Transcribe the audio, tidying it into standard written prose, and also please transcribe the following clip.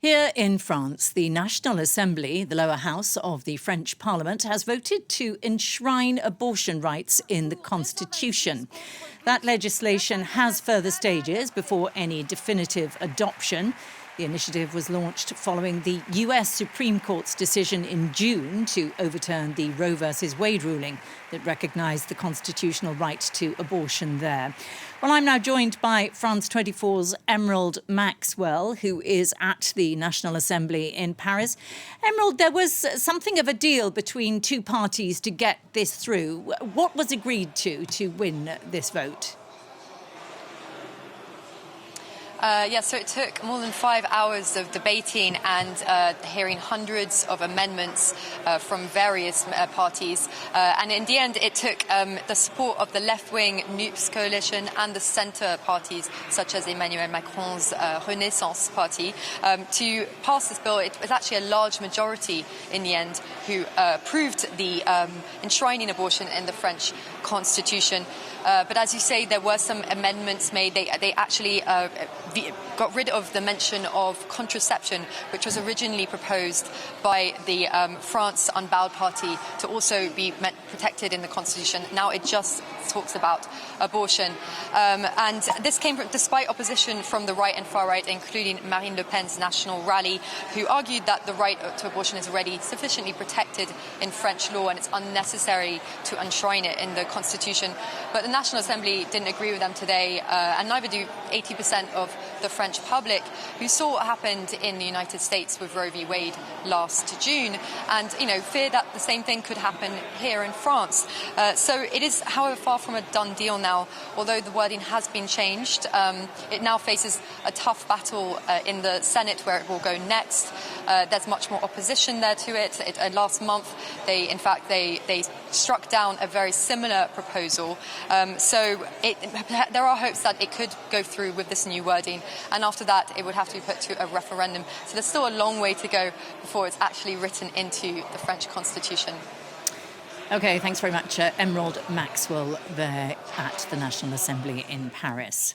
Here in France, the National Assembly, the lower house of the French Parliament, has voted to enshrine abortion rights in the Constitution. That legislation has further stages before any definitive adoption. The initiative was launched following the US Supreme Court's decision in June to overturn the Roe v. Wade ruling that recognised the constitutional right to abortion there. Well, I'm now joined by France 24's Emerald Maxwell, who is at the National Assembly in Paris. Emerald, there was something of a deal between two parties to get this through. What was agreed to win this vote? So it took more than 5 hours of debating and hearing hundreds of amendments from various parties. And in the end, it took the support of the left-wing NUPES coalition and the centre parties, such as Emmanuel Macron's Renaissance party, to pass this bill. It was actually a large majority in the end who approved the enshrining abortion in the French constitution. But as you say, there were some amendments made. They actually got rid of the mention of contraception, which was originally proposed by the France Unbowed Party to also be protected in the constitution. Now it just talks about abortion. And this came despite opposition from the right and far right, including Marine Le Pen's National Rally, who argued that the right to abortion is already sufficiently protected in French law and it's unnecessary to enshrine it in the constitution. But the National Assembly didn't agree with them today, and neither do 80% of the French public, who saw what happened in the United States with Roe v. Wade last June, and fear that the same thing could happen here in France. So it is, however, far from a done deal now. Although the wording has been changed, it now faces a tough battle in the Senate, where it will go next. There's much more opposition there to it. Last month, they struck down a very similar proposal. So there are hopes that it could go through with this new wording, and after that it would have to be put to a referendum. So there's still a long way to go before it's actually written into the French constitution. OK, thanks very much, Emerald Maxwell there at the National Assembly in Paris.